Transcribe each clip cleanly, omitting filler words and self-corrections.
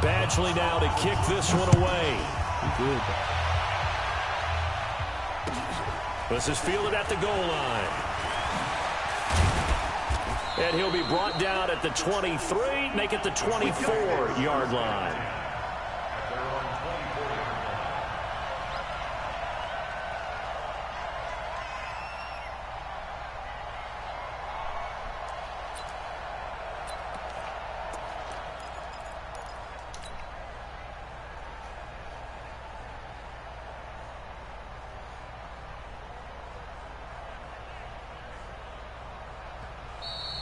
Badgley now to kick this one away. Good. This is fielded at the goal line. And he'll be brought down at the 23, make it the 24-yard line.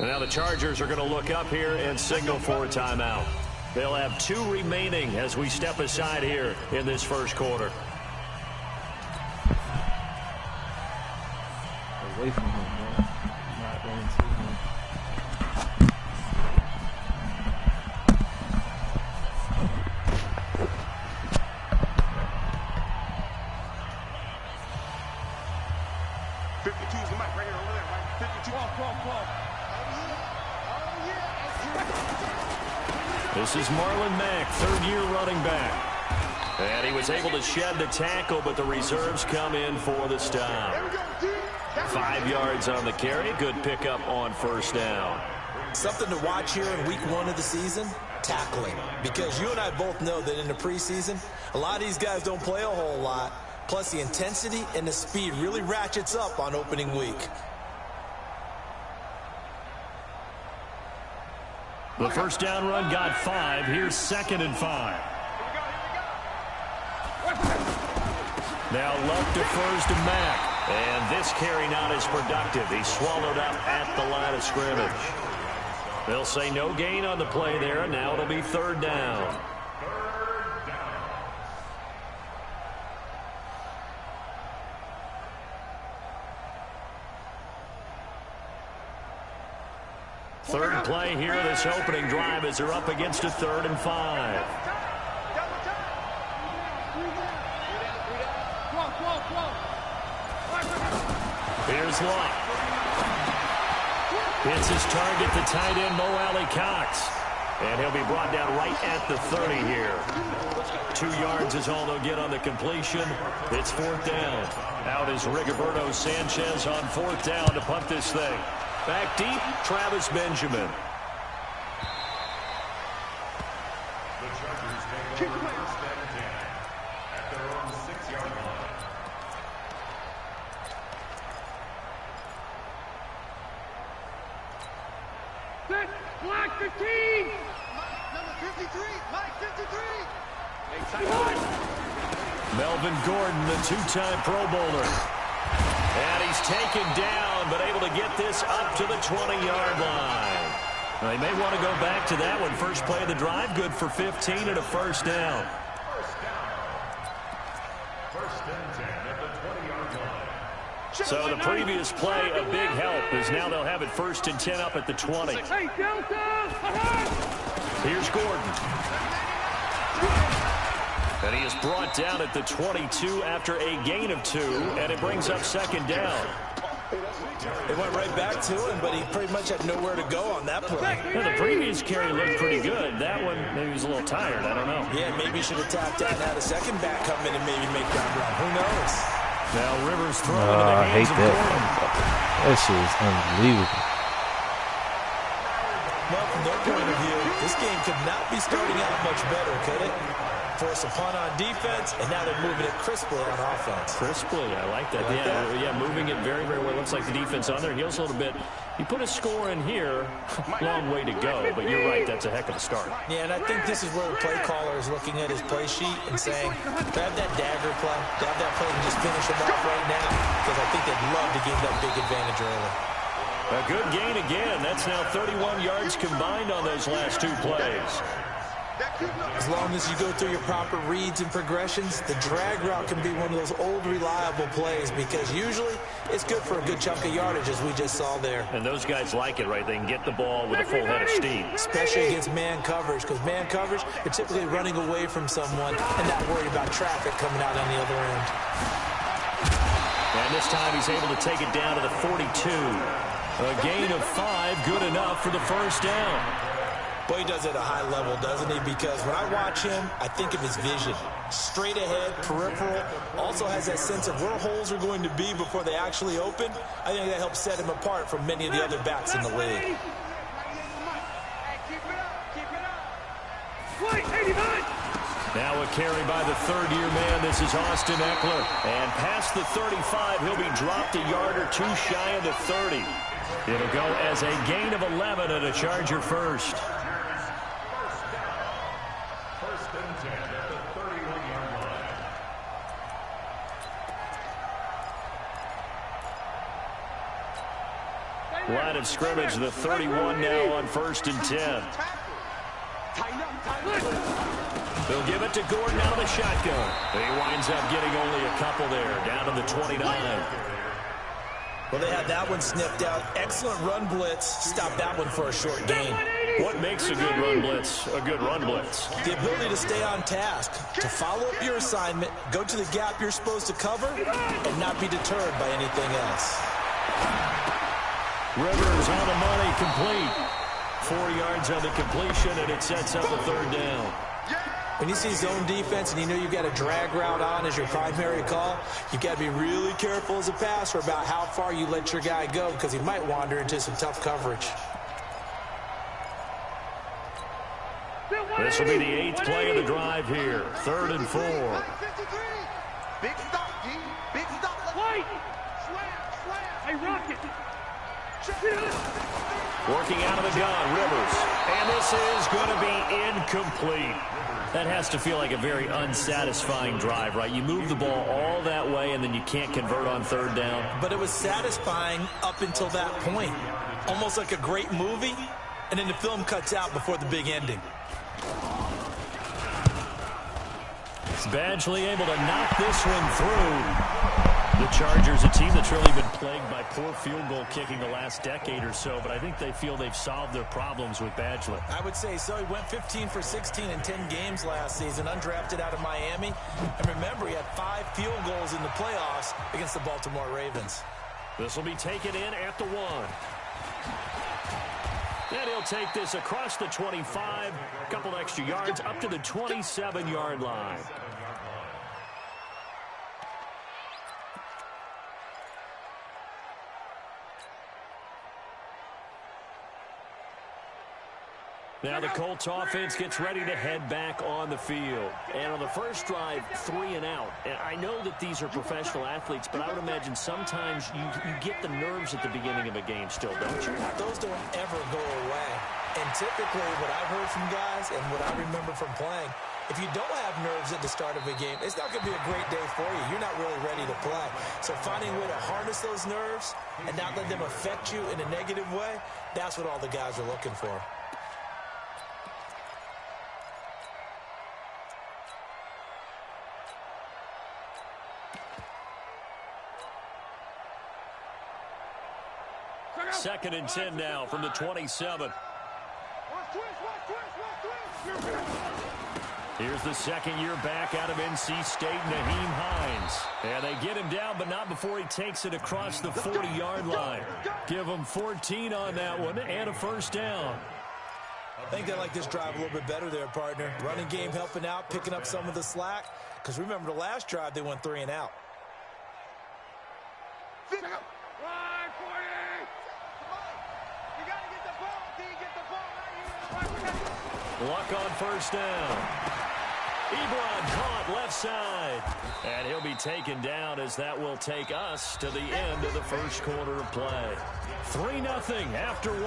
And now the Chargers are going to look up here and signal for a timeout. They'll have 2 remaining as we step aside here in this first quarter. Away from him, man. Not going to him. This is Marlon Mack, third-year running back. And he was able to shed the tackle, but the reserves come in for the stop. 5 yards on the carry. Good pickup on first down. Something to watch here in week 1 of the season, tackling. Because you and I both know that in the preseason, a lot of these guys don't play a whole lot. Plus, the intensity and the speed really ratchets up on opening week. The first down run got 5. Here's 2nd and 5. Now Luck defers to Mack. And this carry not as productive. He's swallowed up at the line of scrimmage. They'll say no gain on the play there. Now it'll be 3rd down. Third play here, this opening drive as they're up against a 3rd and 5. Here's Luck. Hits his target, the tight end, Mo Alley-Cox. And he'll be brought down right at the 30 here. 2 yards is all they'll get on the completion. It's 4th down. Out is Rigoberto Sanchez on 4th down to punt this thing. Back deep, Travis Benjamin. The Chargers take over first and 10 at their own 6-yard line. Set, block 15. Number 53, Mike 53. Melvin Gordon, the 2-time Pro Bowler. And he's taken down, but able to get this up to the 20-yard line. Now, they may want to go back to that one. First play of the drive, good for 15 and a first down. First and 10 at the 20-yard line. So the previous play, a big help, as now they'll have it 1st and 10 up at the 20. Hey, Delta! Here's Gordon. And he is brought down at the 22 after a gain of 2, and it brings up 2nd down. It went right back to him, but he pretty much had nowhere to go on that play. Yeah, the previous carry looked pretty good. That one, maybe he was a little tired. I don't know. Yeah, maybe he should have tapped out and had a second back come in and maybe make that run. Who knows? Now Rivers throwing into the I hands hate of that. Gordon. That shit is unbelievable. Well, from their point of view, this game could not be starting out much better, could it? Force a punt on defense, and now they're moving it crisply on offense. Crisply, I like that. Yeah, moving it very, very well. Looks like the defense on their heels a little bit. You put a score in here, long way to go, but you're right, that's a heck of a start. Yeah, and I think this is where the play caller is looking at his play sheet and saying, grab that dagger play, grab that play and just finish him off right now, because I think they'd love to give that big advantage early. A good gain again. That's now 31 yards combined on those last 2 plays. As long as you go through your proper reads and progressions, the drag route can be one of those old reliable plays because usually it's good for a good chunk of yardage as we just saw there. And those guys like it, right? They can get the ball with a full head of steam. Especially against man coverage, because man coverage, you're typically running away from someone and not worried about traffic coming out on the other end. And this time he's able to take it down to the 42. A gain of 5, good enough for the first down. Boy, he does it at a high level, doesn't he? Because when I watch him, I think of his vision. Straight ahead, peripheral, also has that sense of where holes are going to be before they actually open. I think that helps set him apart from many of the other backs in the league. Now a carry by the third-year man. This is Austin Eckler. And past the 35, he'll be dropped a yard or two shy of the 30. It'll go as a gain of 11 and a Charger first. First and 10 at the 31-yard line. Line of scrimmage, the 31 now on first and 10. They'll give it to Gordon out of the shotgun. He winds up getting only a couple there, down to the 29. Well, they had that one sniffed out. Excellent run blitz. Stop that one for a short gain. What makes a good run blitz a good run blitz? The ability to stay on task, to follow up your assignment, go to the gap you're supposed to cover, and not be deterred by anything else. Rivers on the money, complete. 4 yards on the completion, and it sets up a third down. When you see zone defense and you know you've got a drag route on as your primary call, you've got to be really careful as a passer about how far you let your guy go because he might wander into some tough coverage. This will be the 8th play of the drive here. 3rd and 4. Big stop, D. Big stop. Slam. Hey, Rocket. Working out of the gun, Rivers. And this is going to be incomplete. That has to feel like a very unsatisfying drive, right? You move the ball all that way, and then you can't convert on third down. But it was satisfying up until that point. Almost like a great movie, and then the film cuts out before the big ending. Badgley able to knock this one through. The Chargers, a team that's really been plagued by poor field goal kicking the last decade or so, but I think they feel they've solved their problems with Badgley. I would say so. He went 15 for 16 in 10 games last season, undrafted out of Miami. And remember, he had 5 field goals in the playoffs against the Baltimore Ravens. This will be taken in at the 1. And he'll take this across the 25, a couple extra yards, up to the 27-yard line. Now the Colts offense gets ready to head back on the field. And on the first drive, 3 and out. And I know that these are professional athletes, but I would imagine sometimes you get the nerves at the beginning of a game still, don't you? Those don't ever go away. And typically what I've heard from guys and what I remember from playing, if you don't have nerves at the start of a game, it's not going to be a great day for you. You're not really ready to play. So finding a way to harness those nerves and not let them affect you in a negative way, that's what all the guys are looking for. Second and 10 now from the 27. Here's the second-year back out of NC State, Naheem Hines. And they get him down, but not before he takes it across the 40-yard line. Give him 14 on that one and a first down. I think they like this drive a little bit better there, partner. Running game helping out, picking up some of the slack. Because remember the last drive, they went 3 and out. Luck on first down. Ebron caught left side. And he'll be taken down as that will take us to the end of the first quarter of play. 3-0 after 1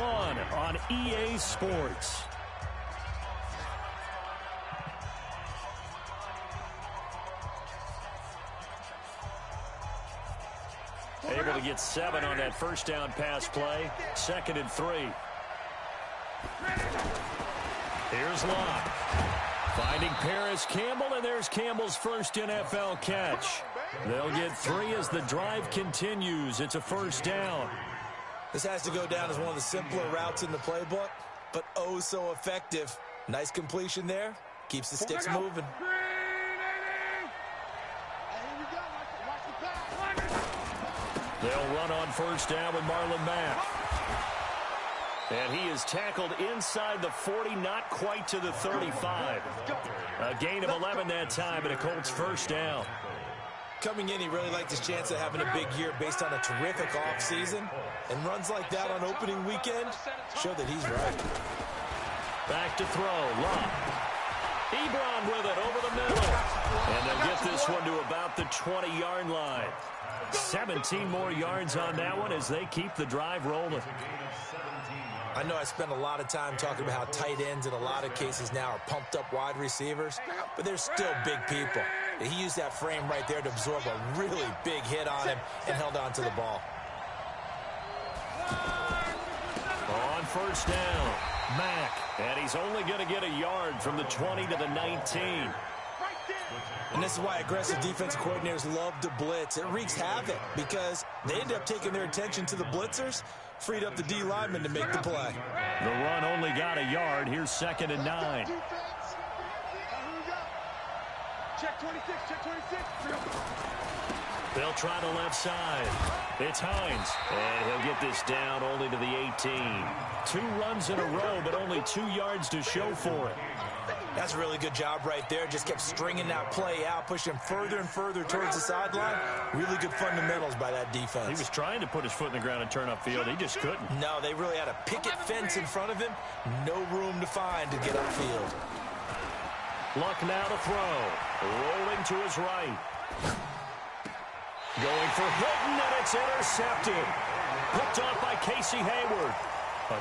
on EA Sports. Able to get 7 on that first down pass play. 2nd and 3. Here's Locke. Finding Paris Campbell, and there's Campbell's first NFL catch. They'll get 3 as the drive continues. It's a first down. This has to go down as one of the simpler routes in the playbook, but oh so effective. Nice completion there. Keeps the sticks moving. They'll run on first down with Marlon Mack. And he is tackled inside the 40, not quite to the 35. A gain of 11 that time, and a Colts first down. Coming in, he really liked his chance of having a big year based on a terrific offseason. And runs like that on opening weekend show that he's right. Back to throw. Love. Ebron with it over the middle. And they'll get this one to about the 20-yard line. 17 more yards on that one as they keep the drive rolling. I know I spent a lot of time talking about how tight ends in a lot of cases now are pumped up wide receivers, but they're still big people. He used that frame right there to absorb a really big hit on him and held on to the ball. On first down, Mack, and he's only going to get a yard from the 20 to the 19. And this is why aggressive defensive coordinators love to blitz. It wreaks havoc because they end up taking their attention to the blitzers, freed up the D lineman to make the play. The run only got a yard. Here's 2nd and 9. Check 26, check 26. They'll try the left side. It's Hines, and he'll get this down only to the 18. 2 runs in a row, but only 2 yards to show for it. That's a really good job right there. Just kept stringing that play out, pushing him further and further towards the sideline. Really good fundamentals by that defense. He was trying to put his foot in the ground and turn upfield. He just couldn't. No, they really had a picket fence in front of him. No room to find to get upfield. Luck now to throw. Rolling to his right. Going for Hilton, and it's intercepted. Picked off by Casey Hayward.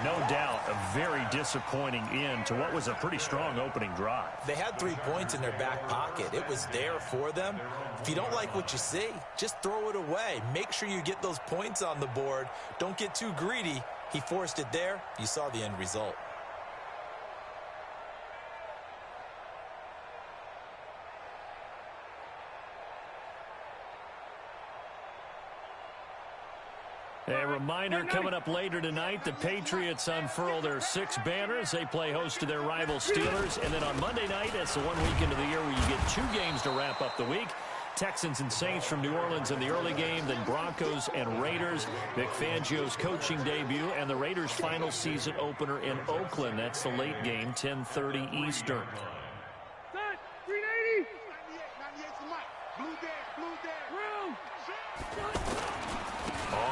No doubt a very disappointing end to what was a pretty strong opening drive. They had 3 points in their back pocket. It was there for them. If you don't like what you see, just throw it away. Make sure you get those points on the board. Don't get too greedy. He forced it there. You saw the end result. A reminder coming up later tonight, the Patriots unfurl their 6 banners. They play host to their rival Steelers. And then on Monday night, that's the one weekend of the year where you get 2 games to wrap up the week. Texans and Saints from New Orleans in the early game, then Broncos and Raiders. Vic Fangio's coaching debut, and the Raiders' final season opener in Oakland. That's the late game, 10:30 Eastern. 380. 98 to Mike. Blue there. Room.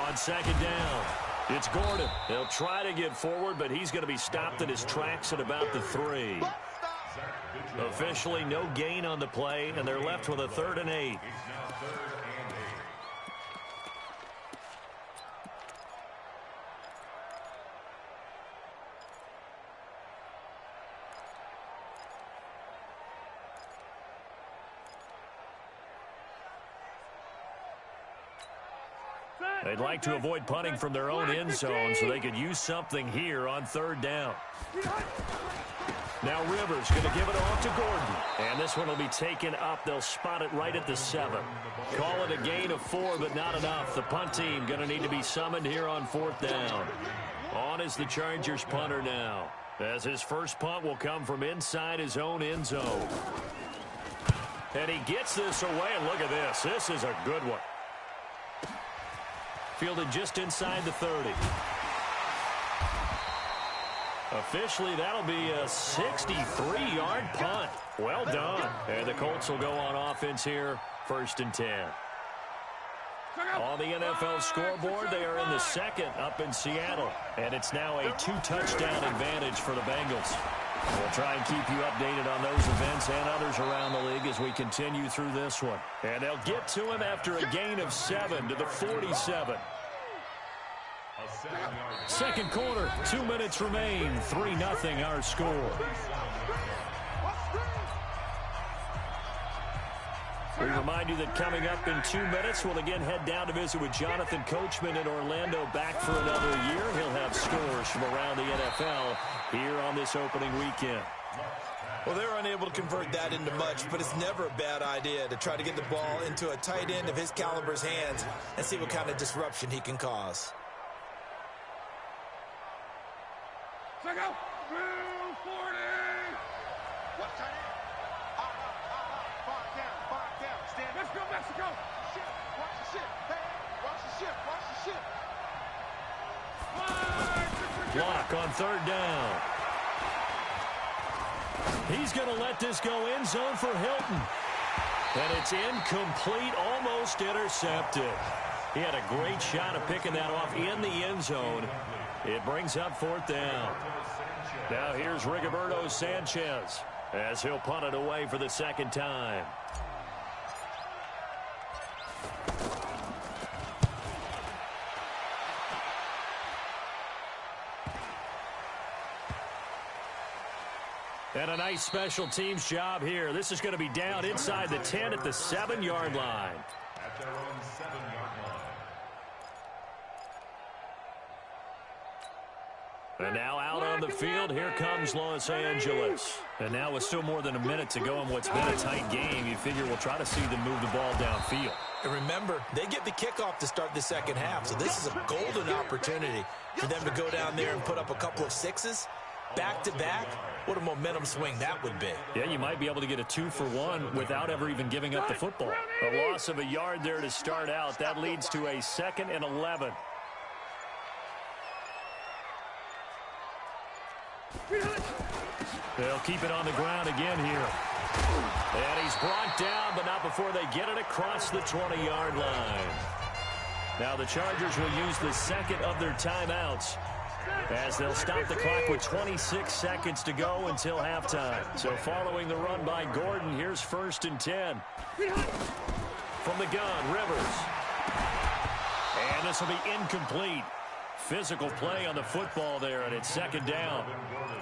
On 2nd down, it's Gordon. He'll try to get forward, but he's going to be stopped in his tracks at about the 3. Officially no gain on the play, and they're left with a 3rd and 8. They'd like to avoid punting from their own end zone so they could use something here on 3rd down. Now Rivers going to give it off to Gordon. And this one will be taken up. They'll spot it right at the 7. Call it a gain of 4, but not enough. The punt team going to need to be summoned here on 4th down. On is the Chargers punter now, as his first punt will come from inside his own end zone. And he gets this away, and look at this. This is a good one. Fielded just inside the 30. Officially, that'll be a 63-yard punt. Well done. And the Colts will go on offense here, 1st and 10. On the NFL scoreboard, they are in the 2nd up in Seattle. And it's now a 2-touchdown advantage for the Bengals. We'll try and keep you updated on those events and others around the league as we continue through this one. And they'll get to him after a gain of 7 to the 47. 2nd quarter, 2 minutes remain, 3-0 our score. We remind you that coming up in 2 minutes, we'll again head down to visit with Jonathan Coachman in Orlando, back for another year. He'll have scores from around the NFL here on this opening weekend. Well, they're unable to convert that into much, but it's never a bad idea to try to get the ball into a tight end of his caliber's hands and see what kind of disruption he can cause. Check out. 240. What tight end? Far down. Stand. Let's go, Mexico. Ship. Watch the ship. Hey, watch the ship. Watch the ship. block on third down. He's going to let this go end zone for Hilton. And it's incomplete, almost intercepted. He had a great shot of picking that off in the end zone. It brings up fourth down. Now here's Rigoberto Sanchez as he'll punt it away for the second time. And a nice special teams job here. This is going to be down inside the 10 at the 7-yard line. At their own 7-yard line. And now out on the field, here comes Los Angeles. And now with still more than a minute to go in what's been a tight game, you figure we'll try to see them move the ball downfield. And remember, they get the kickoff to start the second half, so this is a golden opportunity for them to go down there and put up a couple of sixes back-to-back. What a momentum swing that would be. Yeah, you might be able to get a 2-for-1 without ever even giving up the football. A loss of a yard there to start out. That leads to a 2nd and 11. They'll keep it on the ground again here. And he's brought down, but not before they get it across the 20-yard line. Now the Chargers will use the second of their timeouts as they'll stop the clock with 26 seconds to go until halftime. So following the run by Gordon, here's 1st and 10. From the gun, Rivers. And this will be incomplete. Physical play on the football there, and it's 2nd down.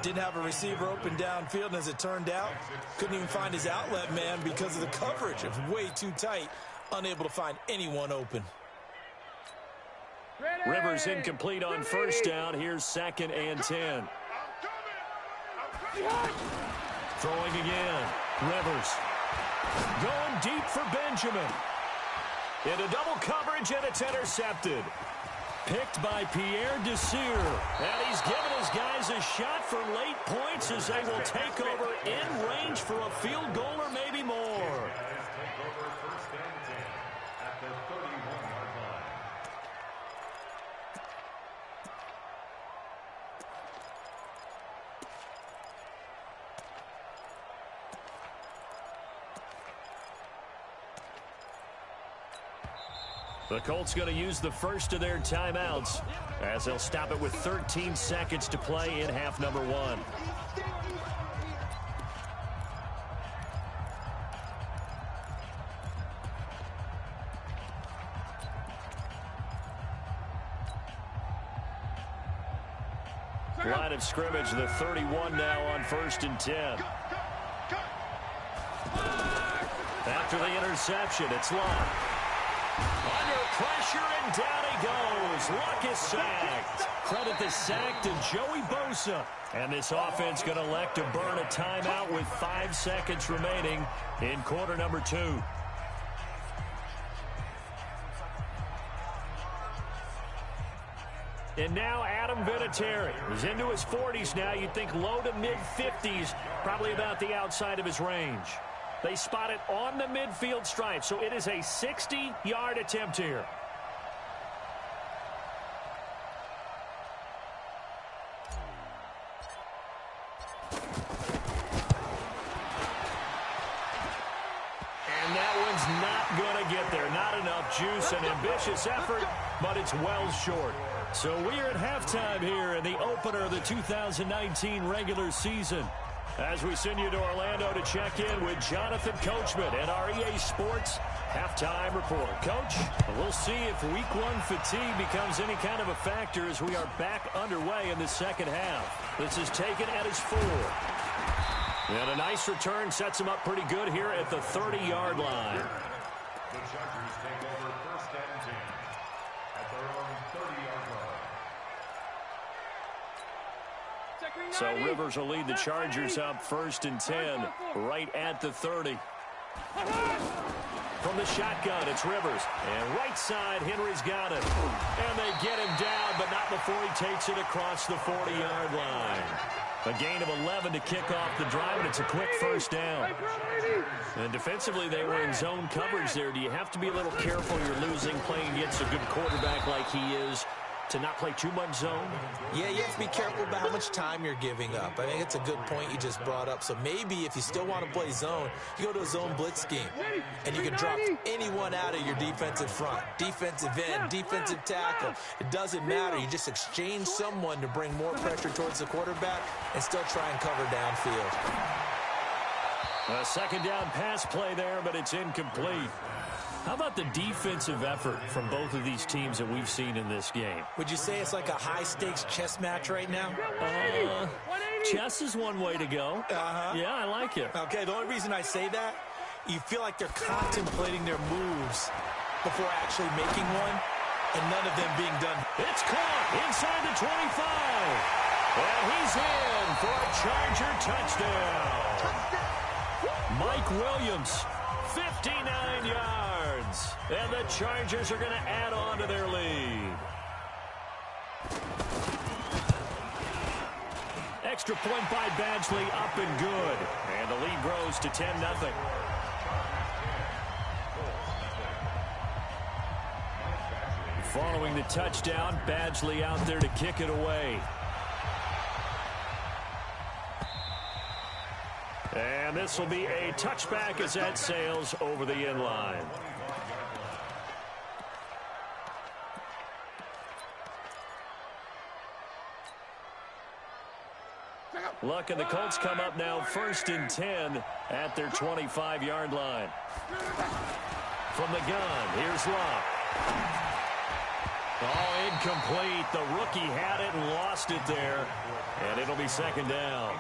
Didn't have a receiver open downfield, and as it turned out, couldn't even find his outlet man because of the coverage. It was way too tight, unable to find anyone open. Rivers incomplete on 1st down. Here's 2nd and 10. Throwing again. Rivers. Going deep for Benjamin. Into double coverage, and it's intercepted. Picked by Pierre Desir. And he's given his guys a shot for late points as they will take over in range for a field goal or maybe more. Guys take over 1st and 10 at the 31-yard line. The Colts going to use the first of their timeouts as they'll stop it with 13 seconds to play in half number 1. Line of scrimmage, the 31 now on 1st and 10. After the interception, it's Luck. Under pressure, and down he goes. Luck is sacked. Credit the sack to Joey Bosa. And this offense going to elect to burn a timeout with 5 seconds remaining in quarter number 2. And now Adam Vinatieri. He's into his 40s now. You'd think low to mid-50s, probably about the outside of his range. They spot it on the midfield stripe, so it is a 60-yard attempt here. And that one's not going to get there. Not enough juice, an ambitious effort, but it's well short. So we're at halftime here in the opener of the 2019 regular season. As we send you to Orlando to check in with Jonathan Coachman at our EA Sports Halftime Report. Coach, we'll see if Week 1 fatigue becomes any kind of a factor as we are back underway in the second half. This is taken at his 4. And a nice return sets him up pretty good here at the 30-yard line. The Chargers take over 1st and 10 at their own 30-yard line. So Rivers will lead the Chargers up 1st and 10 right at the 30. From the shotgun, it's Rivers. And right side, Henry's got it. And they get him down, but not before he takes it across the 40-yard line. A gain of 11 to kick off the drive, and it's a quick 1st down. And defensively, they were in zone coverage there. Do you have to be a little careful? You're losing, playing against a good quarterback like he is, to not play too much zone? Yeah, you have to be careful about how much time you're giving up. I think it's a good point you just brought up. So maybe if you still want to play zone, you go to a zone blitz scheme. And you can drop anyone out of your defensive front. Defensive end, defensive tackle. It doesn't matter. You just exchange someone to bring more pressure towards the quarterback and still try and cover downfield. A second down pass play there, but it's incomplete. How about the defensive effort from both of these teams that we've seen in this game? Would you say it's like a high-stakes chess match right now? Chess is one way to go. Yeah, I like it. Okay, the only reason I say that, you feel like they're contemplating their moves before actually making one, and none of them being done. It's caught inside the 25. And he's in for a Charger touchdown. Mike Williams, 59 yards. And the Chargers are going to add on to their lead. Extra point by Badgley, up and good. And the lead grows to 10-0. Following the touchdown, Badgley out there to kick it away. And this will be a touchback as that sails over the end line. Luck and the Colts come up now 1st and 10 at their 25-yard line. From the gun, here's Luck. Oh, incomplete. The rookie had it and lost it there. And it'll be second down.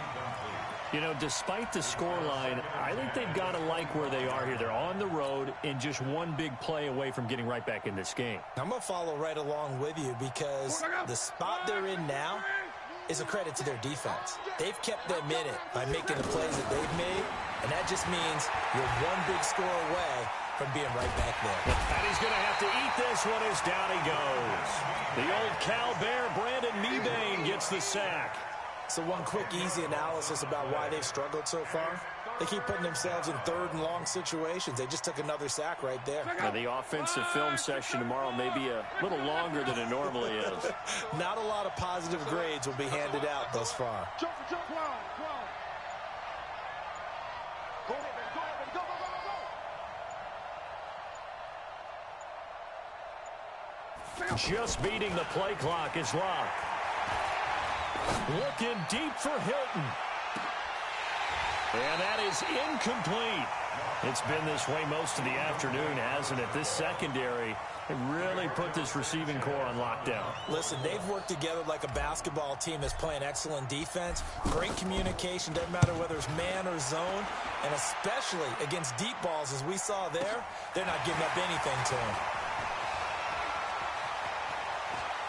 You know, despite the scoreline, I think they've got to like where they are here. They're on the road and just one big play away from getting right back in this game. I'm going to follow right along with you because the spot they're in now is a credit to their defense. They've kept them in it by making the plays that they've made, and that just means you're one big score away from being right back there. And he's going to have to eat this one as down he goes. The old Cal Bear, Brandon Mebane, gets the sack. So one quick, easy analysis about why they've struggled so far. They keep putting themselves in third and long situations. They just took another sack right there. Now, the offensive film session tomorrow may be a little longer than it normally is. Not a lot of positive grades will be handed out thus far. Just beating the play clock is Locke. Looking deep for Hilton. And that is incomplete. It's been this way most of the afternoon, hasn't it? This secondary really put this receiving core on lockdown. Listen, they've worked together like a basketball team that's playing excellent defense. Great communication, doesn't matter whether it's man or zone. And especially against deep balls, as we saw there, they're not giving up anything to him.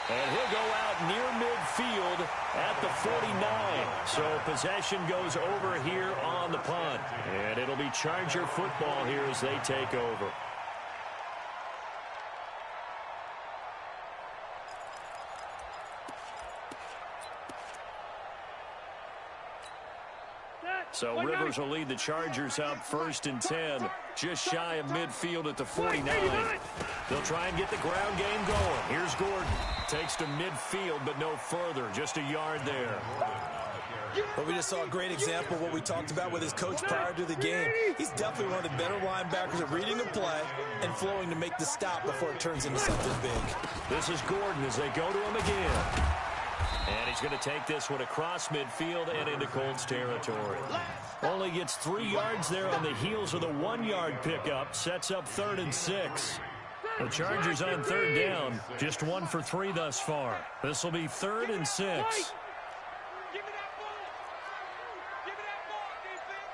And he'll go out near midfield at the 49. So possession goes over here on the punt. And it'll be Charger football here as they take over. So Rivers will lead the Chargers up 1st and 10, just shy of midfield at the 49. They'll try and get the ground game going. Here's Gordon. Takes to midfield, but no further. Just a yard there. But we just saw a great example of what we talked about with his coach prior to the game. He's definitely one of the better linebackers at reading the play and flowing to make the stop before it turns into something big. This is Gordon as they go to him again. And he's going to take this one across midfield and into Colts territory. Only gets 3 yards there on the heels of the 1-yard pickup. Sets up 3rd and 6. The Chargers on 3rd down. Just 1 for 3 thus far. This will be 3rd and 6. Give me that ball. Give me that ball, defense.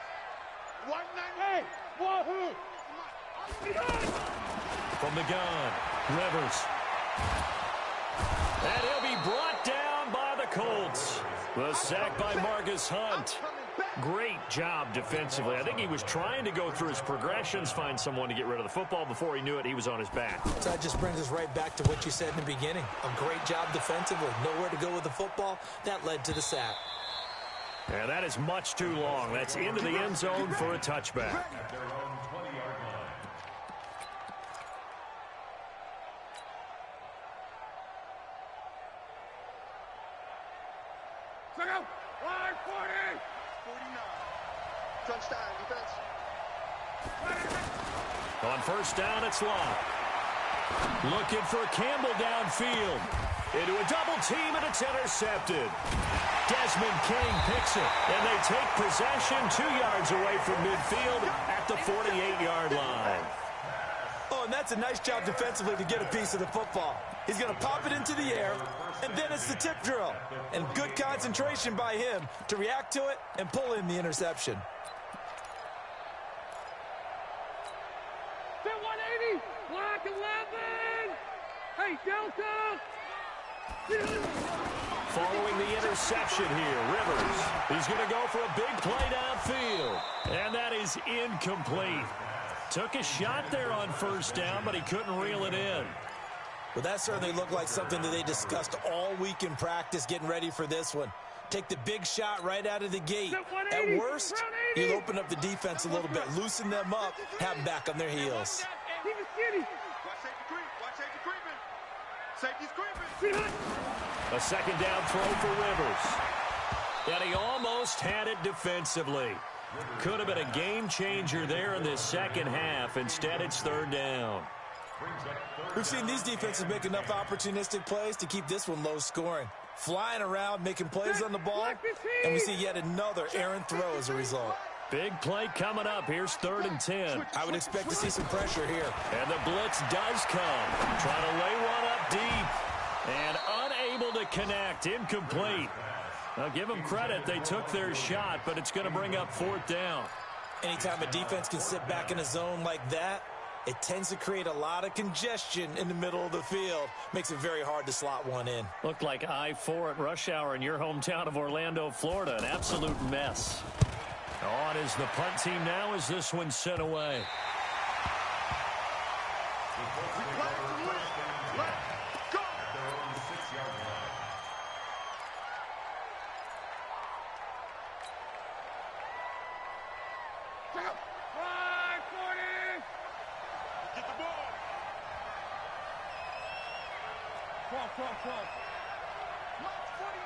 198. Wahoo. From the gun, Rivers. And he'll be brought down by the Colts. The sack by Marcus Hunt. Great job defensively. I think he was trying to go through his progressions, find someone to get rid of the football. Before he knew it, he was on his back. So that just brings us right back to what you said in the beginning. A great job defensively. Nowhere to go with the football. That led to the sack. And that is much too long. That's into the end zone for a touchback. Touchdown, defense. On first down, it's Locke. Looking for Campbell downfield. Into a double team, and it's intercepted. Desmond King picks it, and they take possession 2 yards away from midfield at the 48-yard line. Oh, and that's a nice job defensively to get a piece of the football. He's going to pop it into the air, and then it's the tip drill. And good concentration by him to react to it and pull in the interception. Fit 180, block 11. Hey, Delta. Following the interception here, Rivers. He's going to go for a big play downfield. And that is incomplete. Took a shot there on first down, but he couldn't reel it in. Well, that certainly looked like something that they discussed all week in practice getting ready for this one. Take the big shot right out of the gate. At worst, you'll open up the defense a little bit, loosen them up, have them back on their heels. Keep it skinny. Watch safety creep. Watch safety creeping. Safety's creeping. A second down throw for Rivers. And he almost had it defensively. Could have been a game changer there in this second half. Instead, it's third down. We've seen these defenses make enough opportunistic plays to keep this one low scoring. Flying around, making plays on the ball, and we see yet another errant throw as a result. Big play coming up. Here's 3rd and 10. I would expect to see some pressure here. And the blitz does come. Trying to lay one up deep. And unable to connect. Incomplete. Now, give them credit. They took their shot, but it's going to bring up 4th down. Anytime a defense can sit back in a zone like that, it tends to create a lot of congestion in the middle of the field. Makes it very hard to slot one in. Looked like I-4 at rush hour in your hometown of Orlando, Florida. An absolute mess. On is the punt team now as this one's sent away.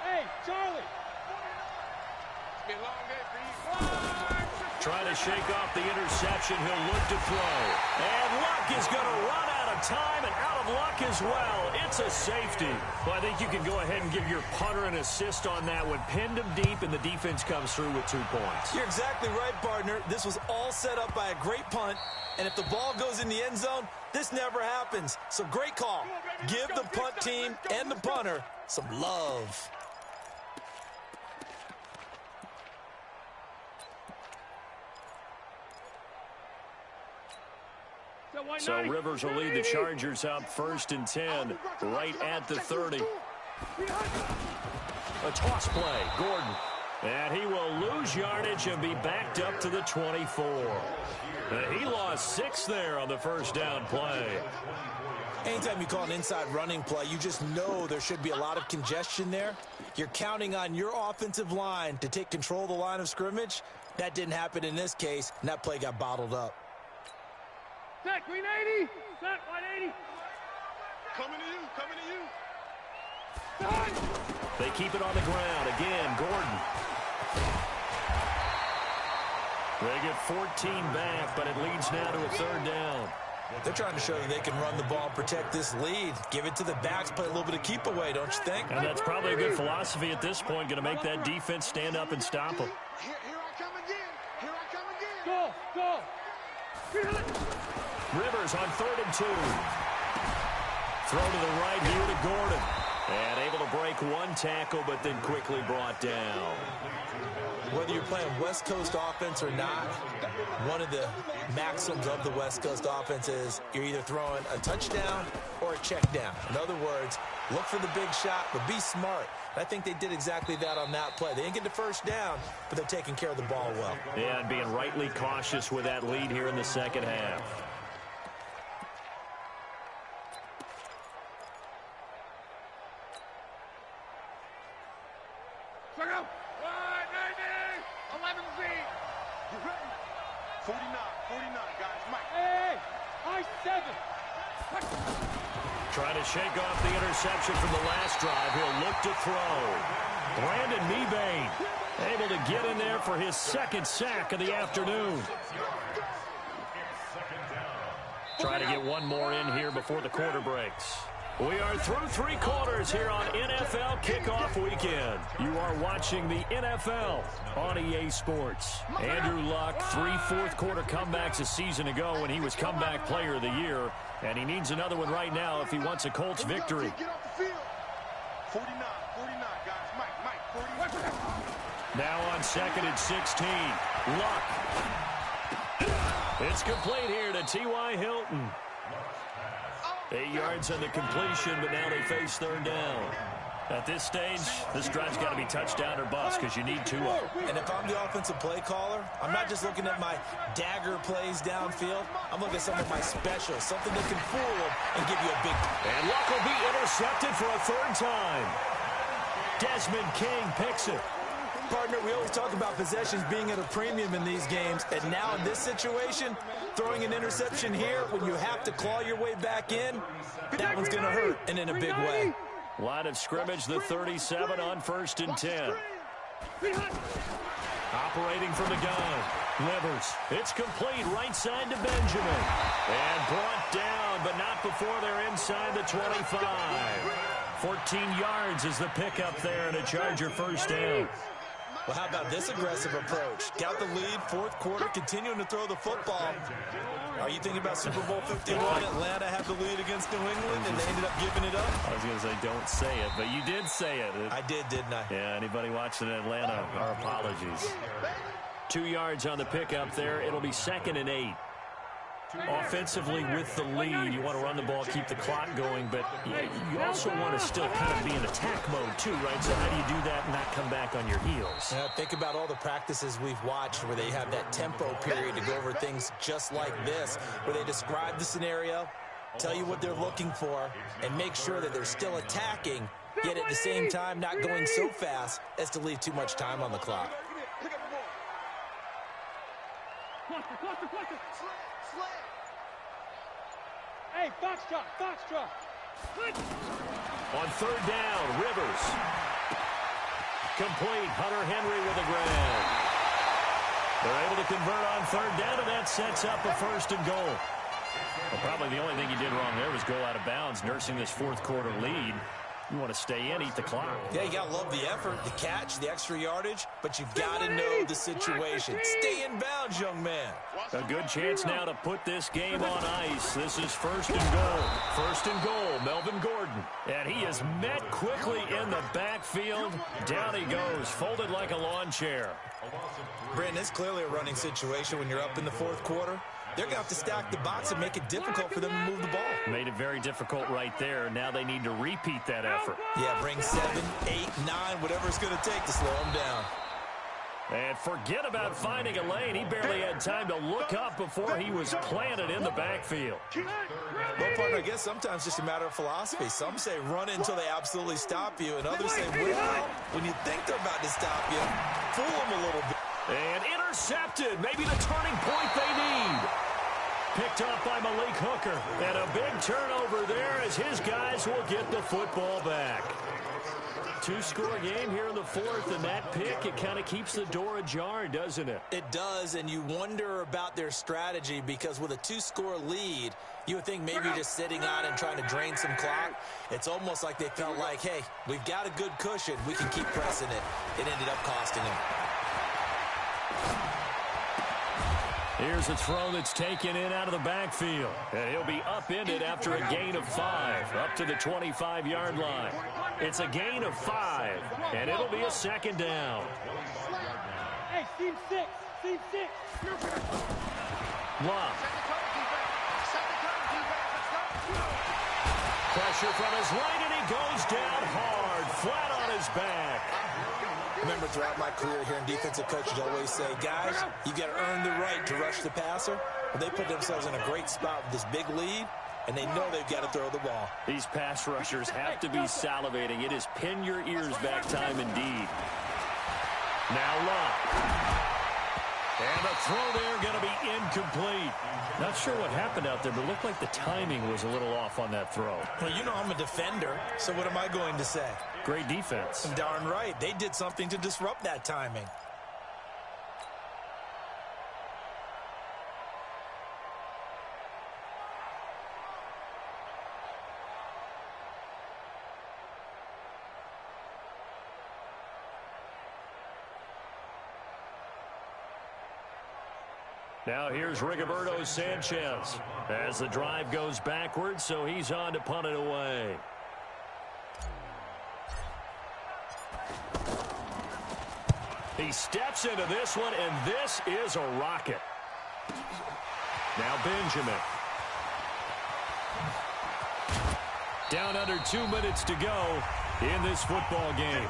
Hey, Charlie. It's been a long day for you. Trying to shake off the interception. He'll look to throw. And Luck is going to run out of time and out of luck as well. It's a safety. Well, I think you can go ahead and give your punter an assist on that one. Pinned him deep, and the defense comes through with 2 points. You're exactly right, partner. This was all set up by a great punt. And if the ball goes in the end zone, this never happens. So great call. Give the punt team and the punter some love. So Rivers will lead the Chargers out 1st and 10, right at the 30. A toss play, Gordon. And he will lose yardage and be backed up to the 24. And he lost 6 there on the first down play. Anytime you call an inside running play, you just know there should be a lot of congestion there. You're counting on your offensive line to take control of the line of scrimmage. That didn't happen in this case, and that play got bottled up. Set, green 80. Set, 180. Coming to you, coming to you. They keep it on the ground. Again, Gordon. They get 14 back, but it leads now to a 3rd down. They're trying to show that they can run the ball and protect this lead. Give it to the backs, play a little bit of keep away, don't you think? And that's probably a good philosophy at this point, going to make that defense stand up and stop them. Here I come again. Here I come again. Go. Rivers on 3rd and 2. Throw to the right here to Gordon. And able to break 1 tackle, but then quickly brought down. Whether you're playing West Coast offense or not, one of the maxims of the West Coast offense is you're either throwing a touchdown or a check down. In other words, look for the big shot, but be smart. And I think they did exactly that on that play. They didn't get the first down, but they're taking care of the ball well. Yeah, and being rightly cautious with that lead here in the second half. Check out. 190. 11Z. You ready? 49, guys. Mike. Hey, I-7. Trying to shake off the interception from the last drive. He'll look to throw. Brandon Mebane Able to get in there for his second sack of the afternoon. Try to get one more in here before the quarter breaks. We are through 3 quarters here on NFL Kickoff Weekend. You are watching the NFL on EA Sports. Andrew Luck, 3 fourth-quarter comebacks a season ago when he was Comeback Player of the Year, and he needs another one right now if he wants a Colts victory. Get off the field. 49, guys. Mike, 49. Now on 2nd and 16. Luck. It's complete here to T.Y. Hilton. 8 yards on the completion, but now they face 3rd down. At this stage, this drive's got to be touchdown or bust because you need 2 of them. And if I'm the offensive play caller, I'm not just looking at my dagger plays downfield. I'm looking at some of my specials, something that can fool them and give you a big... And Luck will be intercepted for a 3rd time. Desmond King picks it. Partner, we always talk about possessions being at a premium in these games, and now in this situation, throwing an interception here when you have to claw your way back in, that one's going to hurt, and in a big way. Line of scrimmage, the 37 on 1st and 10. Operating from the gun. Livers. It's complete right side to Benjamin. And brought down, but not before they're inside the 25. 14 yards is the pickup there, and a Charger 1st down. Well, how about this aggressive approach? Got the lead, 4th quarter, continuing to throw the football. Are you thinking about Super Bowl 51? Atlanta had the lead against New England, and they ended up giving it up? I was going to say don't say it, but you did say it. I did, didn't I? Yeah, anybody watching Atlanta, our apologies. 2 yards on the pickup there. It'll be 2nd and 8. Offensively with the lead, you want to run the ball, keep the clock going, but you also want to still kind of be in attack mode too, right? So how do you do that and not come back on your heels? Yeah, think about all the practices we've watched where they have that tempo period to go over things just like this, where they describe the scenario, tell you what they're looking for, and make sure that they're still attacking, yet at the same time not going so fast as to leave too much time on the clock. Hey, Foxtrot. On 3rd down, Rivers. Complete. Hunter Henry with a grab. They're able to convert on 3rd down, and that sets up a 1st and goal. Well, probably the only thing he did wrong there was go out of bounds, nursing this 4th quarter lead. You want to stay in, eat the clock. Yeah, you got to love the effort, the catch, the extra yardage, but you've got to know the situation. Stay in bounds, young man. A good chance now to put this game on ice. This is 1st and goal. 1st and goal, Melvin Gordon. And he is met quickly in the backfield. Down he goes, folded like a lawn chair. Brandon, it's clearly a running situation when you're up in the 4th quarter. They're going to have to stack the box and make it difficult for them to move the ball. Made it very difficult right there. Now they need to repeat that effort. Yeah, bring 7, 8, 9, whatever it's going to take to slow them down. And forget about finding a lane. He barely had time to look up before he was planted in the backfield. Well, partner, I guess sometimes it's just a matter of philosophy. Some say run it until they absolutely stop you, and others say, well, when you think they're about to stop you, fool them a little bit. And intercepted. Maybe the turning point they need. Picked up by Malik Hooker. And a big turnover there as his guys will get the football back. 2-score game here in the 4th, and that pick, it kind of keeps the door ajar, doesn't it? It does, and you wonder about their strategy because with a 2-score lead, you would think maybe just sitting out and trying to drain some clock. It's almost like they felt like, hey, we've got a good cushion. We can keep pressing it. It ended up costing them. Here's a throw that's taken in out of the backfield. And he'll be upended after a gain of 5, up to the 25-yard line. It's a gain of 5, and it'll be a 2nd down. Hey, team 6. Love. Pressure from his right, and he goes down hard, flat on his back. Remember, throughout my career here in defensive coaches always say, guys, you got to earn the right to rush the passer. Well, they put themselves in a great spot with this big lead, and they know they've got to throw the ball. These pass rushers have to be salivating. It is pin your ears back time indeed. Now Love. And the throw there going to be incomplete. Not sure what happened out there, but it looked like the timing was a little off on that throw. Well, you know I'm a defender, so what am I going to say? Great defense. Darn right. They did something to disrupt that timing. Now here's Rigoberto Sanchez as the drive goes backwards, so he's on to punt it away. He steps into this one, and this is a rocket. Now Benjamin. Down under 2 minutes to go in this football game.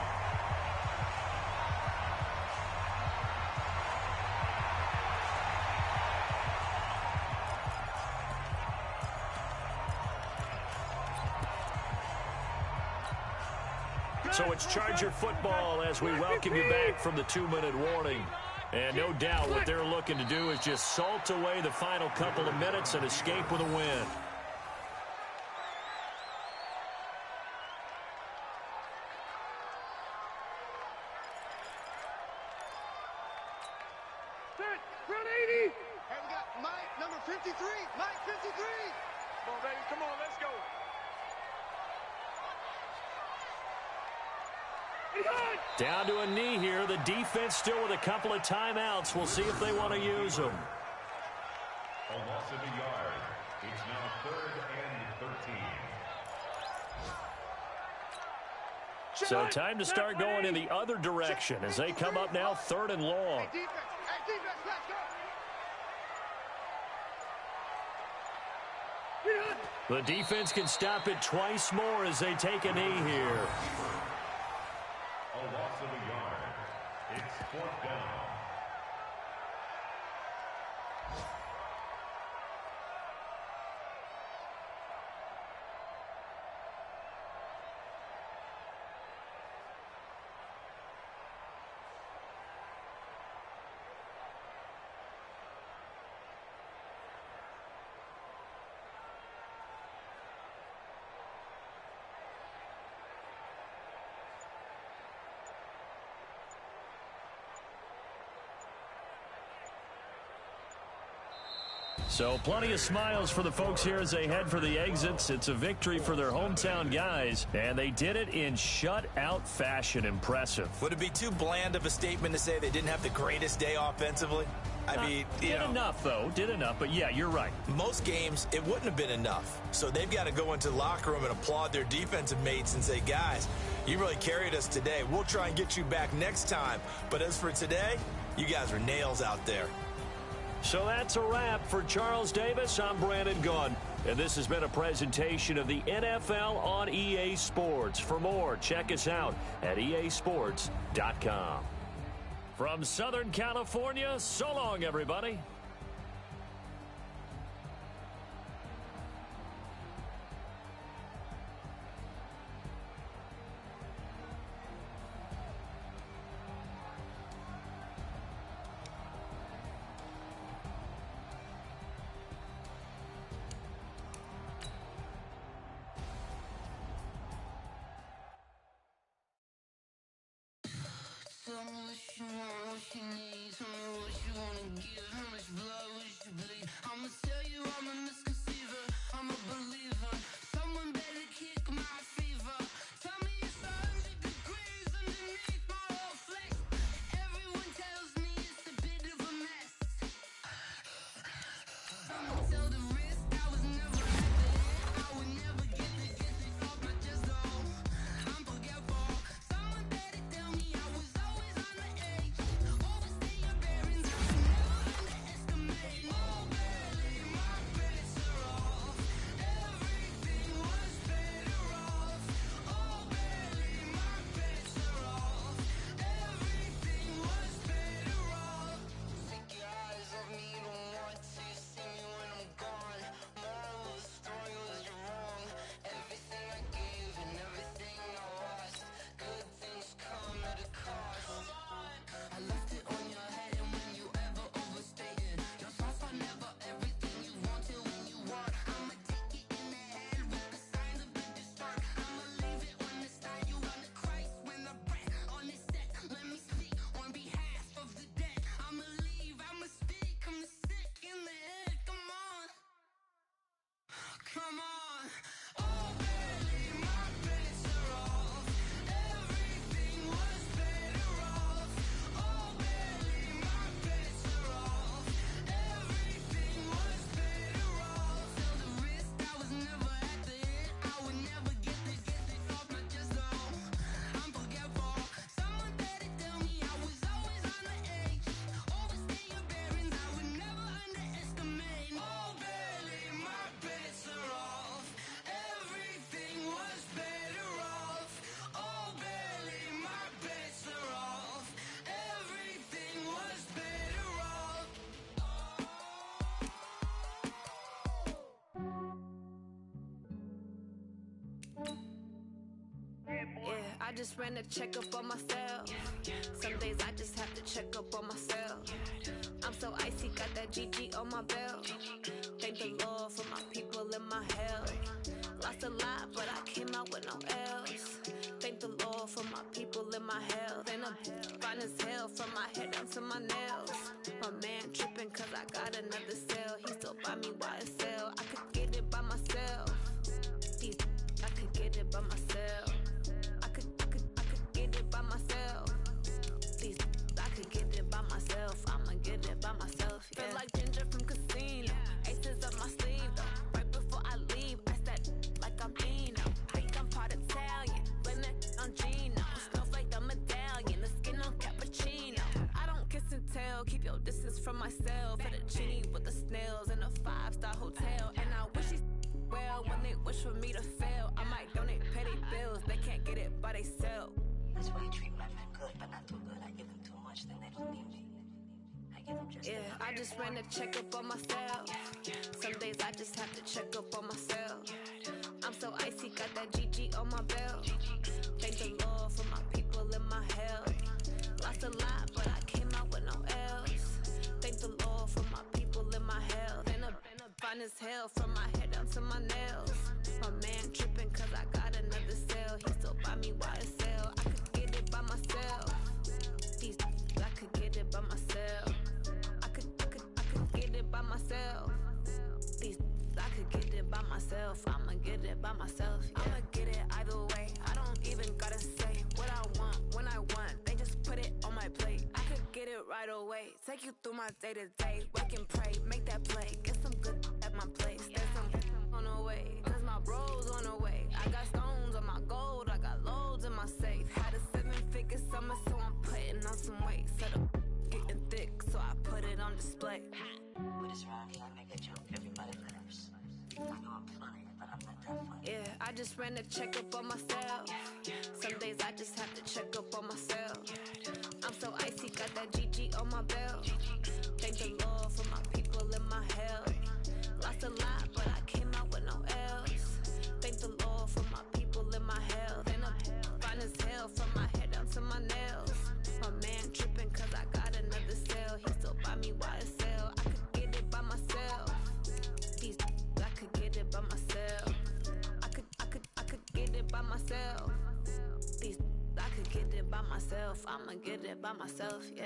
So it's Charger football as we welcome you back from the 2-minute warning. And no doubt what they're looking to do is just salt away the final couple of minutes and escape with a win. Set, front 80. Hey, we got Mike, number 53. Mike, 53. Come on, baby, come on, let's go. Down to a knee here. The defense still with a couple of timeouts. We'll see if they want to use them. A loss of a yard. It's now 3rd and 13. So time to start going in the other direction as they come up now 3rd and long. Hey, defense, let's go. The defense can stop it twice more as they take a knee here. A loss of a yard. It's 4th down. So plenty of smiles for the folks here as they head for the exits. It's a victory for their hometown guys, and they did it in shutout fashion. Impressive. Would it be too bland of a statement to say they didn't have the greatest day offensively? I mean, did enough, though. Did enough, but yeah, you're right. Most games, it wouldn't have been enough. So they've got to go into the locker room and applaud their defensive mates and say, guys, you really carried us today. We'll try and get you back next time. But as for today, you guys are nails out there. So that's a wrap for Charles Davis. I'm Brandon Gunn, and this has been a presentation of the NFL on EA Sports. For more, check us out at easports.com. From Southern California, so long, everybody. Tell me what you want, what you need. Tell me what you wanna give. How much blood would you bleed? I'ma tell you I'm a misconceiver. I'm a believer. Someone better kick my fever. Tell me it's 100 degrees underneath my whole flesh. Everyone tells me it's a bit of a mess. I'ma tell the risk I was never at the end. I would never get the distance off my chest though. I'm forgetful. Someone better tell me I was always on the edge. Overstay your bearings. I just ran a checkup on myself. Some days I just have to check up on myself. I'm so icy, got that GG on my belt. Thank the Lord for my people in my health. Lost a lot, but I came out with no else. Thank the Lord for my people in my health. And I'm fine as hell from my head down to my nails. My man tripping cause I got another cell. He still buy me YSL. I could get it by myself. I could get it by myself. I could get it by myself. I could get it by myself. I'ma get it by myself. Yeah. Feel like Ginger from Casino. Aces up my sleeve though. Right before I leave, I said like I'm Eno. Think I'm part Italian. Blame that on Gino. Smells like the medallion. The skin on cappuccino. I don't kiss and tell. Keep your distance from myself. Fettuccine with the snails in a 5-star hotel. And I wish he's well when they wish for me to fail. I might donate petty bills. They can't get it by themselves. That's why you treat my men good, but not too good. I give them too much, then they don't need me. I give them just enough. I just ran a checkup on myself. Some days I just have to check up on myself. I'm so icy, got that GG on my belt. Thank the Lord for my people in my health. Lost a lot, but I came out with no else. Thank the Lord for my people in my health. And I'm fine as hell from my head down to my nails. My man tripping cause I got another cell. He still buy me YSL. I could get it by myself. I could get it by myself. I could get it by myself. I could get it by myself. I'ma get it by myself. Yeah. I'ma get it either way. I don't even gotta say what I want when I want. They just put it on my plate. I could get it right away. Take you through my day to day. Work and pray, make that play. Get some good at my place. There's some on the way. Cause my bros on the way. I got stones on my gold. I got loads in my safe. Had a 7-figure summer, so I'm putting on some weight. Set up getting thick, so I put it on display. With this round here, I make a joke. Everybody laughs. I know I'm funny, but I'm not that funny. Yeah, I just ran a checkup on myself. Some days I just have to check up on myself. I'm so icy, got that GG on my belt. Thank the Lord for my people in my health. Lost a lot, but I came out with no else. Thank the Lord for my people in my health. And I'm fine as hell from my head down to my nails. My man tripping cause I got another cell. He still buy me YSL. I could get it by myself. I could get it by myself. I could get it by myself. I could get it by myself. I'ma get it by myself, yeah.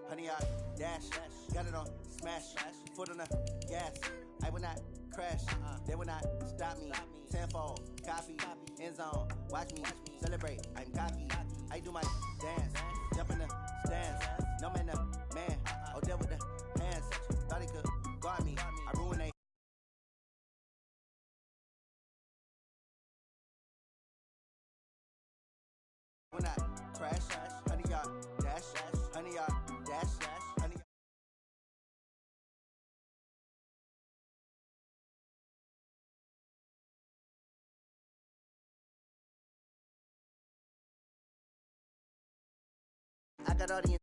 Honey, I dash, got it on smash, foot on the gas. I will not crash, they will not stop me. Tenfold, copy, end zone, watch me celebrate. I'm cocky, I do my dance, jump in the stands. No man, the man, oh there with the hands. Thought he could guard me, I ruined they. When I crash, honey, I dash, honey, I dash, honey. I got all the